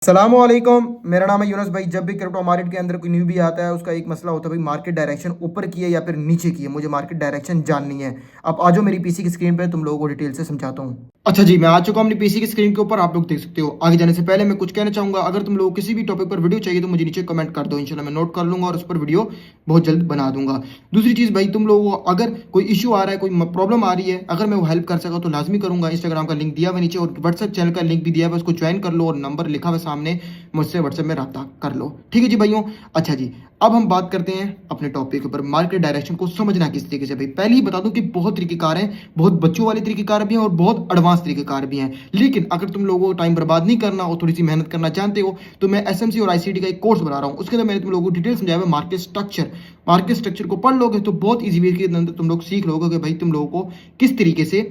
सलामुअलैकुम। मेरा नाम है यूनुस भाई। जब भी क्रिप्टो मार्केट के अंदर कोई न्यू भी आता है उसका एक मसला होता है भाई, मार्केट डायरेक्शन ऊपर की है या फिर नीचे की है। मुझे मार्केट डायरेक्शन जाननी है। अब आ जाओ मेरी पीसी की स्क्रीन पे, तुम लोगों को डिटेल से समझाता हूँ। अच्छा जी, मैं आ चुका हूँ अपनी पीसी की स्क्रीन के ऊपर, आप लोग देख सकते हो। आगे जाने से पहले मैं कुछ कहना चाहूंगा, अगर तुम लोगों को किसी भी टॉपिक पर वीडियो चाहिए तो मुझे नीचे कमेंट कर दो, इंशाल्लाह मैं नोट कर लूंगा और उस पर वीडियो बहुत जल्द बना दूंगा। दूसरी चीज़ भाई, तुम लोगों को अगर कोई इशू आ रहा है, कोई प्रॉब्लम आ रही है, अगर मैं वो हेल्प कर सका तो लाजमी करूंगा। इंस्टाग्राम का लिंक दिया हुआ नीचे और व्हाट्सएप चैनल का लिंक भी दिया हुआ, उसको ज्वाइन कर लो और नंबर लिखा हुआ सामने, मुझसे व्हाट्सएप में रब्ता कर लो। ठीक है जी भाइयों। अच्छा जी, अब हम बात करते हैं अपने टॉपिक के ऊपर, मार्केट डायरेक्शन को समझना किस तरीके से। भाई पहले ही बता दूं कि बहुत तरीकेकार हैं, बहुत बच्चों वाले तरीकेकार भी हैं और बहुत एडवांस तरीकेकार भी हैं। लेकिन अगर तुम लोगों को टाइम बर्बाद नहीं करना और थोड़ी सी मेहनत करना चाहते हो तो मैं एसएमसी और आईसीटी का एक कोर्स बना रहा हूं। उसके अंदर मैंने तुम लोगों को डिटेल समझाया है मार्केट स्ट्रक्चर। मार्केट स्ट्रक्चर को पढ़ लोगे तो बहुत ईजी वे के अंदर तुम लोग सीख लोगे कि भाई तुम लोगों को किस तरीके से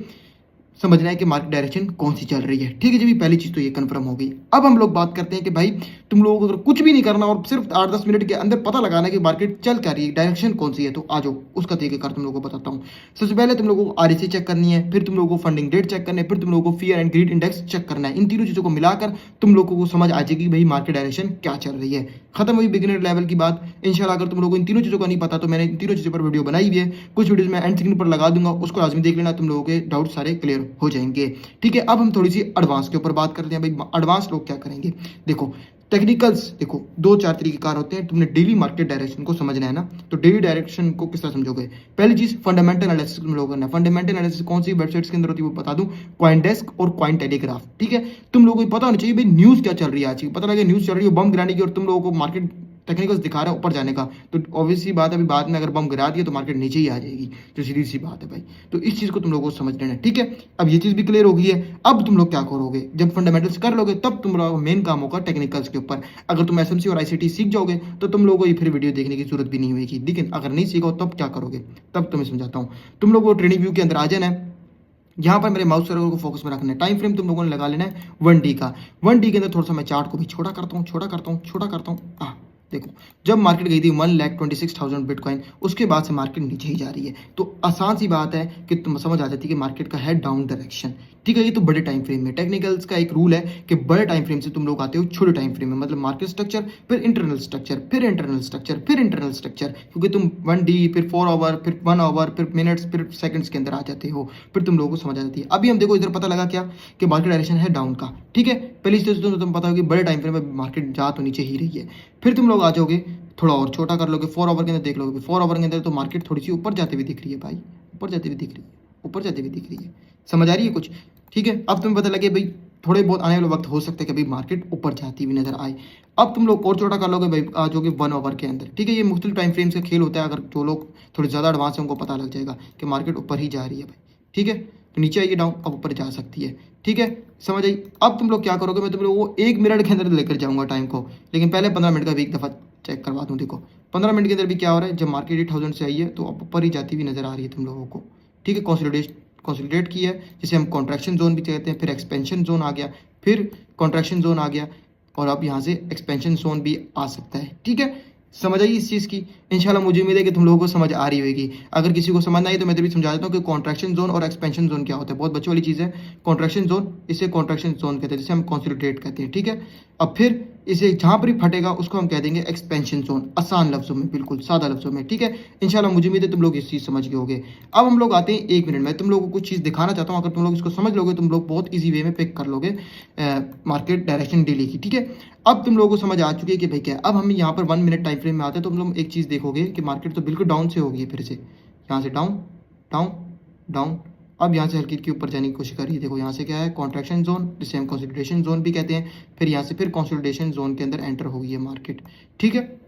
समझना है कि मार्केट डायरेक्शन कौन सी चल रही है। ठीक है जी, पहली चीज तो ये कंफर्म हो गई। अब हम लोग बात करते हैं कि भाई तुम लोगों को अगर कुछ भी नहीं करना और सिर्फ 8-10 मिनट के अंदर पता लगाना है कि मार्केट चल क्या रही है, डायरेक्शन कौन सी है, तो आ जाओ उसका तरीकेकार तुम लोगों को बताता हूँ। सबसे पहले तुम लोगों को आरएसआई चेक करनी है, फिर तुम लोगों को फंडिंग रेट चेक करना है, फिर तुम लोगों को fear and greed index check करना है। इन तीनों चीजों को मिलाकर तुम लोगों को समझ आ जाएगी भाई मार्केट डायरेक्शन क्या चल रही है। खत्म हुई बिगिनर लेवल की बात। इंशाल्लाह अगर तुम लोगों को इन तीनों चीजों का नहीं पता तो मैंने इन तीनों चीजों पर वीडियो बनाई हुई है, कुछ वीडियोज मैं एंड स्क्रीन पर लगा दूंगा, उसको लाजमी देख लेना, तुम लोगों के डाउट सारे क्लियर हो जाएंगे। ठीक है, अब हम थोड़ी सी एडवांस के ऊपर बात करते हैं। भाई एडवांस लोग क्या करेंगे, देखो टेक्निकल्स, देखो दो चार तरीकेकार होते हैं। तुमने डेली मार्केट डायरेक्शन को समझना है ना, तो डेली डायरेक्शन को किस तरह समझोगे। पहली चीज फंडामेंटल एनालिसिस तुम लोग करना है। फंडामेंटल एनालिसिस कौन सी वेबसाइट्स के अंदर होती है वो बता दूं, कॉइनडेस्क और कॉइन टेलीग्राफ। ठीक है, तुम लोगों को पता होना चाहिए भाई न्यूज क्या चल रही है आज की। पता लगे न्यूज चल रही है बम गिराने की और तुम लोगों को मार्केट टेक्निकल्स दिखा रहा है ऊपर जाने का, तो ऑब्वियस सी बात है, अभी बाद में अगर बम गिरा दिया तो मार्केट नीचे ही आ जाएगी, तो सीधी सी बात है भाई। तो इस चीज को तुम लोगों को समझ लेना है। ठीक है, अब ये चीज भी क्लियर हो गई है। अब तुम लोग क्या करोगे, जब फंडामेंटल्स कर लोगे तब तुम लोग मेन काम होगा टेक्निकल्स के ऊपर। अगर तुम एसएमसी और आईसीटी सीख जाओगे तो तुम लोगों को ये फिर वीडियो देखने की जरूरत भी नहीं होगी। लेकिन अगर नहीं सीखो तब क्या करोगे, तब तुम्हें समझाता हूँ। तुम लोग को ट्रेडिंग व्यू के अंदर आ जाना है। यहाँ पर मेरे माउस सर्कल को फोकस में रखना है। टाइम फ्रेम तुम लोगों ने लगा लेना है 1D का। 1D के अंदर थोड़ा सा मैं चार्ट को भी छोटा करता हूँ, छोटा करता हूँ, छोटा करता हूँ। देखो जब मार्केट गई थी 1,26,000 बिटकॉइन, उसके बाद से मार्केट नीचे ही जा रही है, तो आसान सी बात है कि तुम समझ आ जाती है कि मार्केट का है डाउन डायरेक्शन। ठीक है, ये तो बड़े टाइम फ्रेम में। टेक्निकल्स का एक रूल है कि बड़े टाइम फ्रेम से तुम लोग आते हो छोटे टाइम फ्रेम में, मतलब मार्केट स्ट्रक्चर, फिर इंटरनल स्ट्रक्चर, फिर इंटरनल स्ट्रक्चर, फिर इंटरनल स्ट्रक्चर, क्योंकि तुम 1D फिर 4 आवर फिर 1 आवर फिर मिनट्स फिर सेकंड्स के अंदर आ जाते हो, फिर तुम लोगों को समझ आ जाती है। अभी हम देखो इधर पता लगा क्या कि मार्केट डायरेक्शन है डाउन का। ठीक है, पहली चीज तो तुम पता हो कि बड़े टाइम फ्रेम में मार्केट जा तो नीचे ही रही है। फिर तुम लोग आ जाओगे थोड़ा और छोटा कर लोगे, 4 आवर के अंदर देख लोगे। 4 आवर के अंदर तो मार्केट थोड़ी सी ऊपर जाती हुई दिख रही है भाई, ऊपर जाती हुई दिख रही है, ऊपर जाती हुई दिख रही है। समझ आ रही है कुछ। ठीक है, अब तुम्हें पता लगे भाई थोड़े बहुत आने वाले वक्त हो सकता है कि भाई मार्केट ऊपर जाती हुई नजर आए। अब तुम लोग और छोटा कर लोगे भाई, आ जाओगे 1 आवर के अंदर। ठीक है, ये मुख्तलिफ टाइम फ्रेम्स का खेल होता है। अगर जो लोग थोड़े ज़्यादा एडवांस हैं उनको पता लग जाएगा कि मार्केट ऊपर ही जा रही है भाई। ठीक है, तो नीचे आइए डाउन, अब ऊपर जा सकती है। ठीक है, समझ आई। अब तुम लोग क्या करोगे, मैं तुम लोगों को 1 मिनट के अंदर लेकर जाऊंगा टाइम को, लेकिन पहले 15 मिनट का भी एक दफ़ा चेक करवा दूँ। देखो 15 मिनट के अंदर भी क्या हो रहा है, जब मार्केट 8,000 से आई है तो अब ऊपर ही जाती हुई नजर आ रही है तुम लोगों को। ठीक है, कंसोलिडेट की है, जिसे हम कॉन्ट्रैक्शन जोन भी कहते हैं, फिर एक्सपेंशन जोन आ गया, फिर कॉन्ट्रैक्शन जोन आ गया, और अब यहाँ से एक्सपेंशन जोन भी आ सकता है। ठीक है, समझ आई इस चीज़ की। इंशाल्लाह मुझे उम्मीद है कि तुम लोगों को समझ आ रही होगी। अगर किसी को समझ ना आई तो मैं तभी समझा देता हूँ कि कॉन्ट्रैक्शन जोन और एक्सपेंशन जोन क्या होता है। बहुत बच्चों वाली चीज़ है कॉन्ट्रैक्शन जोन, इसे कॉन्ट्रैक्शन जोन कहते हैं, जिसे हम कंसोलिडेट कहते हैं। ठीक है, अब फिर इसे जहाँ पर भी फटेगा उसको हम कह देंगे एक्सपेंशन जोन, आसान लफ्जों में, बिल्कुल सादा लफ्जों में। ठीक है, इंशाल्लाह मुझे उम्मीद है तुम लोग इस चीज़ समझ गए होगे। अब हम लोग आते हैं 1 मिनट में, तुम लोगों को कुछ चीज़ दिखाना चाहता हूँ। अगर तुम लोग इसको समझ लोगे तुम लोग बहुत ईजी वे में पिक कर लोगे मार्केट डायरेक्शन डेली की। ठीक है, अब तुम लोगों को समझ आ चुकी है कि भाई क्या है। अब हम यहाँ पर 1 मिनट टाइम फ्रेम में आते हैं तो हम लोग एक चीज़ देखोगे कि मार्केट तो बिल्कुल डाउन से होगी, फिर से यहाँ से डाउन डाउन डाउन, अब यहाँ से हल्की के ऊपर जाने की कोशिश करिए। देखो यहाँ से क्या है, कॉन्ट्रैक्शन जोन, जिसे हम कंसोलिडेशन जोन भी कहते हैं, फिर यहाँ से फिर कंसोलिडेशन जोन के अंदर एंटर हो गई है मार्केट। ठीक है,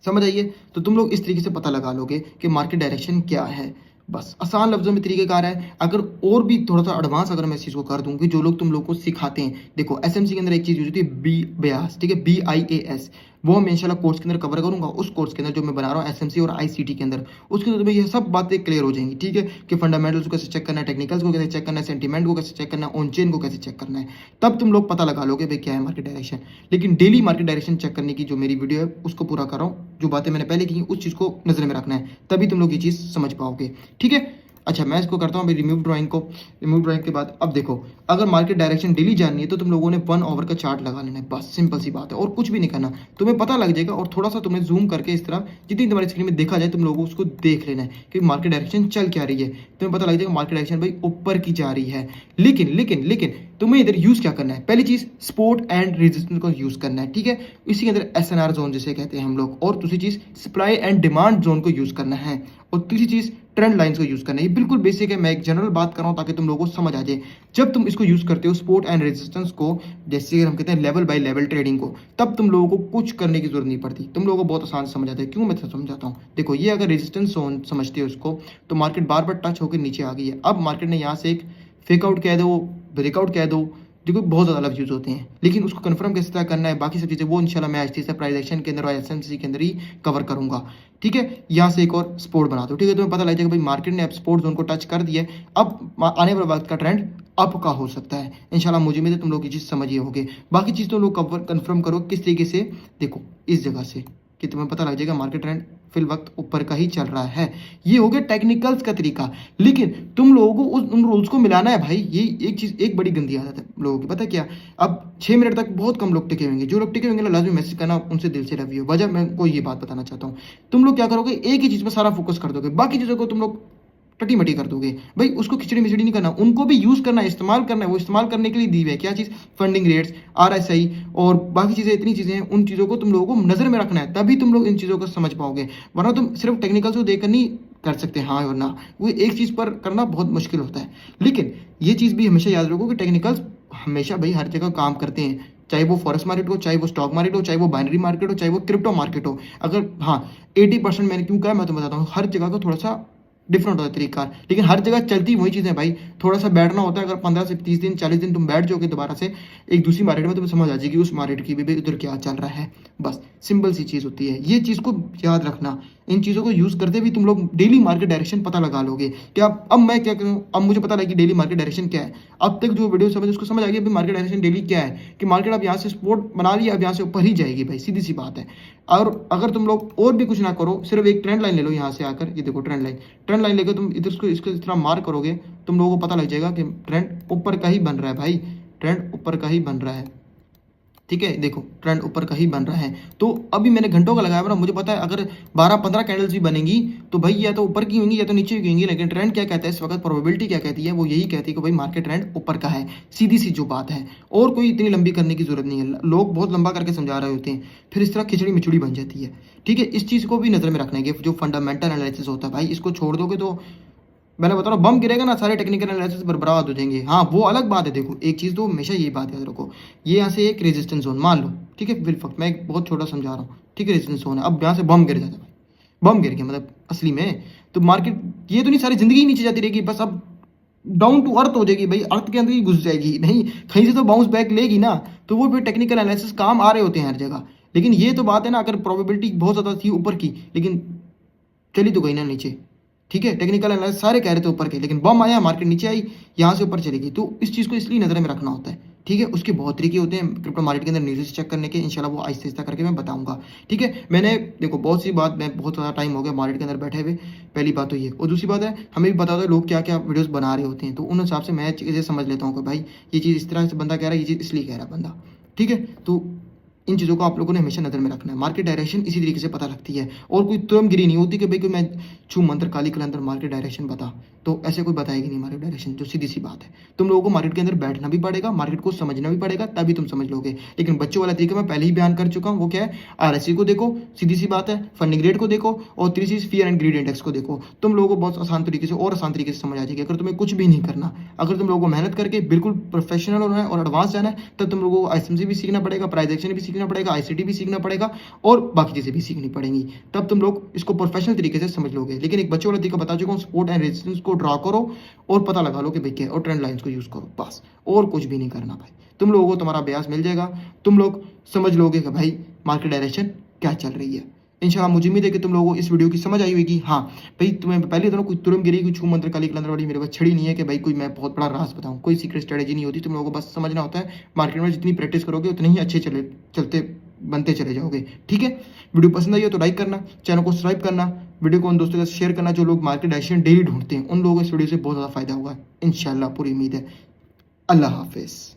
समझ आइए। तो तुम लोग इस तरीके से पता लगा लोगे कि मार्केट डायरेक्शन क्या है। बस आसान लफ्जों में तरीकेकार है। अगर और भी थोड़ा सा एडवांस अगर मैं इस चीज़ को कर दूं कि जो लोग तुम लोग को सिखाते हैं, देखो एसएमसी के अंदर एक चीज़ होती है BIAS। ठीक है, BIAS, वो मैं इंशाल्लाह कोर्स के अंदर कवर करूंगा। उस कोर्स के अंदर जो मैं बना रहा हूँ एसएमसी और आईसीटी के अंदर, उसके अंदर तुम्हें ये सब बातें क्लियर हो जाएंगी। ठीक है, कि फंडामेंटल्स को कैसे चेक करना है, टेक्निकल्स को कैसे चेक करना है, सेंटीमेंट को कैसे चेक करना है, ऑन चेन को कैसे चेक करना है, तब तुम लोग पता लगा लोगे भाई क्या है मार्केट डायरेक्शन। लेकिन डेली मार्केट डायरेक्शन चेक करने की जो मेरी वीडियो है उसको पूरा कर रहा हूँ, जो बातें मैंने पहले की उस चीज़ को नजर में रखना है, तभी तुम लोग ये चीज़ समझ पाओगे। ठीक है, अच्छा, मैं इसको करता हूँ अभी रिमूव ड्राइंग को। रिमूव ड्राइंग के बाद अब देखो, अगर मार्केट डायरेक्शन डेली जाननी है तो तुम लोगों ने 1 आवर का चार्ट लगा लेना है, बस सिंपल सी बात है और कुछ भी नहीं करना। तुम्हें पता लग जाएगा और थोड़ा सा तुमने जूम करके इस तरह जितनी तुम्हारी स्क्रीन में देखा जाए तुम लोगों को उसको देख लेना है कि मार्केट डायरेक्शन चल क्या रही है। तुम्हें पता लग जाएगा मार्केट डायरेक्शन भाई ऊपर की जा रही है। लेकिन लेकिन लेकिन तुम्हें इधर यूज क्या करना है, पहली चीज सपोर्ट एंड रेजिस्टेंस को यूज करना है, ठीक है। इसी के अंदर एसएनआर जोन जिसे कहते हैं हम लोग, और दूसरी चीज सप्लाई एंड डिमांड जोन को यूज करना है, और तीसरी चीज ट्रेंड लाइंस को यूज करना है। ये बिल्कुल बेसिक है, मैं एक जनरल बात कर रहा हूं ताकि तुम लोगों को समझ आ जाए। जब तुम इसको यूज करते हो सपोर्ट एंड रेजिस्टेंस को, जैसे हम कहते हैं लेवल बाय लेवल ट्रेडिंग को, तब तुम लोगों को कुछ करने की जरूरत नहीं पड़ती, तुम लोगों को बहुत आसान से समझ आता है। क्यों मैं समझाता हूँ, देखो ये अगर रेजिस्टेंस जोन समझते हो इसको, तो मार्केट बार बार टच होकर नीचे आ गई है। अब मार्केट ने यहाँ से एक फेकआउट कह दो, ब्रेकआउट कह दो, जो बहुत ज़्यादा लफ्ज यूज होते हैं, लेकिन उसको कंफर्म किस तरह करना है, बाकी सब चीज़ें वो इंशाल्लाह मैं आज से प्राइस एक्शन के अंदर और एसएमसी के अंदर ही कवर करूंगा, ठीक है। यहाँ से एक और सपोर्ट बना दो, ठीक है। तुम्हें पता लग जाएगा भाई मार्केट ने अब सपोर्ट जोन को टच कर दिया है, अब आने वाले वक्त का ट्रेंड अप का हो सकता है इंशाल्लाह। मुझे उम्मीद है तुम लोग ये चीज़ समझिए होगे। बाकी चीज़ तो लोग कवर कंफर्म करो किस तरीके से, देखो इस जगह से कि तुम्हें पता लग जाएगा मार्केट ट्रेंड फिल वक्त ऊपर का ही चल रहा है। ये हो गया टेक्निकल्स का तरीका, लेकिन तुम लोगों को उन रूल्स को मिलाना है भाई। ये एक चीज, एक बड़ी गंदी आदत है लोगों की, पता क्या, अब 6 मिनट तक बहुत कम लोग टिके होंगे, जो लोग टिके होंगे ना लाजमी मैसेज करना, उनसे दिल से लव यू। वजह मैं को ये बात बताना चाहता हूँ, तुम लोग क्या करोगे, एक ही चीज पर सारा फोकस कर दोगे, बाकी चीजों को तुम लोग टटी मटी कर दोगे भाई। उसको खिचड़ी मिचड़ी नहीं करना, उनको भी यूज करना है, इस्तेमाल करना है। वो इस्तेमाल करने के लिए दी हुई है क्या चीज, फंडिंग रेट्स, आरएसआई और बाकी चीजें, इतनी चीजें हैं, उन चीजों को तुम लोगों को नजर में रखना है, तभी तुम लोग इन चीजों को समझ पाओगे। वरना तुम सिर्फ टेक्निकल को देखकर नहीं कर सकते हाँ और ना, वो एक चीज पर करना बहुत मुश्किल होता है। लेकिन ये चीज भी हमेशा याद रखो कि टेक्निकल्स हमेशा भाई हर जगह काम करते हैं, चाहे वो फॉरेक्स मार्केट हो, चाहे वो स्टॉक मार्केट हो, चाहे वो बाइनरी मार्केट हो, चाहे वो क्रिप्टो मार्केट हो। अगर हाँ 80% मैंने क्यों कहा, मैं तुम्हें बताता हूँ, हर जगह का थोड़ा सा डिफरेंट होता है तरीका, लेकिन हर जगह चलती वही चीज़ें भाई। थोड़ा सा बैठना होता है, अगर 15 से 30 दिन 40 दिन तुम बैठ जाओगे दोबारा से एक दूसरी मार्केट में, तुम्हें समझ आ जाएगी उस मार्केट की भी उधर क्या चल रहा है। बस सिंपल सी चीज़ होती है, ये चीज़ को याद रखना। इन चीज़ों को यूज़ करते भी तुम लोग डेली मार्केट डायरेक्शन पता लगा लोगे। क्या अब मैं क्या करूँ, अब मुझे पता लगा कि डेली मार्केट डायरेक्शन क्या है। अब तक जो वीडियो समझ उसको समझ आ गया अभी मार्केट डायरेक्शन डेली क्या है, कि मार्केट अब यहाँ से सपोर्ट बना लिया, अब यहाँ से ऊपर ही जाएगी भाई, सीधी सी बात है। और अगर तुम लोग और भी कुछ ना करो, सिर्फ एक ट्रेंड लाइन ले लो यहाँ से आकर, ये देखो ट्रेंड लाइन, ट्रेंड लाइन लेकर तुम इधर इसको इस तरह मार्क करोगे, तुम लोगों को पता लग जाएगा कि ट्रेंड ऊपर का ही बन रहा है भाई, ट्रेंड ऊपर का ही बन रहा है, ठीक है। देखो ट्रेंड ऊपर का ही बन रहा है। तो अभी मैंने घंटों का लगाया, मुझे पता है अगर 12-15 कैंडल्स भी बनेंगी तो भाई या तो ऊपर की होंगी या तो नीचे की होंगी, लेकिन ट्रेंड क्या कहता है इस वक्त, प्रोबेबिलिटी क्या कहती है, वो यही कहती है कि भाई मार्केट ट्रेंड ऊपर का है, सीधी सी जो बात है। और कोई इतनी लंबी करने की जरूरत नहीं है, लोग बहुत लंबा करके समझा रहे होते हैं, फिर इस तरह खिचड़ी मिचड़ी बन जाती है, ठीक है। इस चीज़ को भी नजर में रखना है कि जो फंडामेंटल एनालिसिस होता है भाई, इसको छोड़ दोगे तो मैंने बता रहा हूँ बम गिरेगा ना, सारे टेक्निकल एनालिसिस बर्बाद हो जाएंगे। हाँ वो अलग बात है, देखो एक चीज़ तो हमेशा ये बात याद रखो, ये यहाँ से एक रेजिस्टेंस जोन मान लो, ठीक है, बिल्कुल मैं एक बहुत छोटा समझा रहा हूँ, ठीक है, रेजिस्टेंस जोन है। अब यहाँ से बम गिर जाता है भाई, बम गिर गया मतलब असली में, तो मार्केट ये तो नहीं सारी जिंदगी नीचे जाती रहेगी, बस अब डाउन टू अर्थ हो जाएगी भाई, अर्थ के अंदर ही घुस जाएगी, नहीं कहीं से तो बाउंस बैक लेगी ना। तो वो फिर टेक्निकल एनालिसिस काम आ रहे होते हैं हर जगह। लेकिन ये तो बात है ना, अगर प्रोबेबिलिटी बहुत ज़्यादा थी ऊपर की, लेकिन चली तो गई ना नीचे, ठीक है। टेक्निकल एनालिसिस सारे कह रहे थे ऊपर के, लेकिन बम आया, मार्केट नीचे आई, यहाँ से ऊपर चलेगी। तो इस चीज़ को इसलिए नज़र में रखना होता है, ठीक है। उसके बहुत तरीके होते हैं क्रिप्टो मार्केट के अंदर न्यूज़ चेक करने के, इंशाल्लाह वो आहिस्ता आहिस्ता करके मैं बताऊंगा, ठीक है। मैंने देखो बहुत सी बात, मैं बहुत ज़्यादा टाइम हो गया मार्केट के अंदर बैठे हुए, पहली बात तो ये, और दूसरी बात है हमें भी बता दो लोग क्या क्या वीडियोज़ बना रहे होते हैं, तो उन हिसाब से मैं चीज़ें समझ लेता हूँ कि भाई ये चीज़ इस तरह से बंदा कह रहा है, ये चीज़ इसलिए कह रहा है बंदा, ठीक है। तो इन चीज़ों को आप लोगों ने हमेशा नज़र में रखना है। मार्केट डायरेक्शन इसी तरीके से पता लगती है, और कोई तुरमगिरी नहीं होती कि भाई कोई मैं छू मंत्र काली के अंदर मार्केट डायरेक्शन बता, तो ऐसे कोई बताएगी नहीं मार्केट डायरेक्शन, जो सीधी सी बात है। तुम लोगों को मार्केट के अंदर बैठना भी पड़ेगा, मार्केट को समझना भी पड़ेगा, तभी तुम समझ लोगे। लेकिन बच्चों वाला तरीका मैं पहले ही बयान कर चुका हूँ, वो क्या है, आरएससी को देखो, सीधी सी बात है, फंडिंग रेट को देखो, और तीसरी चीज फियर एंड ग्रीड इंडेक्स को देखो। तुम लोगों को बहुत आसान तरीके से और आसान तरीके से समझ आ जाएगी। अगर तुम्हें कुछ भी नहीं करना, अगर तुम लोगों को मेहनत करके बिल्कुल प्रोफेशनल होना है और एडवांस जाना है, तब तुम लोगों को आईएसएमसी भी सीखना पड़ेगा, प्राइस एक्शन भी सीखना पड़ेगा, आईसीटी भी सीखना पड़ेगा, और बाकी चीजें भी सीखनी पड़ेंगी, तब तुम लोग इसको प्रोफेशनल तरीके से समझ लोगे। लेकिन एक बच्चों वाला तरीका बता चुका हूँ, सपोर्ट एंड रेजिस्टेंस को ड्रा करो और पता लगा लो कि भाई क्या, और ट्रेंड लाइंस को यूज करो, बस और कुछ भी नहीं करना भाई। तुम लोगों को तुम्हारा अभ्यास मिल जाएगा, तुम लोग समझ लोगे कि भाई मार्केट डायरेक्शन क्या चल रही है। इंशाल्लाह मुझे उम्मीद है कि तुम लोगों को इस वीडियो की समझ आई होगी। हाँ भाई, तुम्हें पहले तो कोई तुरंत गिरी, कोई छू मंत्र काली कलंदर वाली मेरे पास छड़ी नहीं है कि भाई कोई मैं बहुत बड़ा राज बताऊं, कोई सीक्रेट स्ट्रेटेजी नहीं होती। तुम लोगों को बस समझना होता है, मार्केट में जितनी प्रैक्टिस करोगे उतने ही अच्छे चलते बनते चले जाओगे, ठीक है। वीडियो पसंद आई हो तो लाइक करना, चैनल को सब्सक्राइब करना, वीडियो को उन दोस्तों के साथ शेयर करना जो लोग मार्केट डायरेक्शन डेली ढूंढते हैं, उन लोगों को इस वीडियो से बहुत ज़्यादा फायदा होगा इंशाल्लाह, पूरी उम्मीद है। अल्लाह हाफिज़।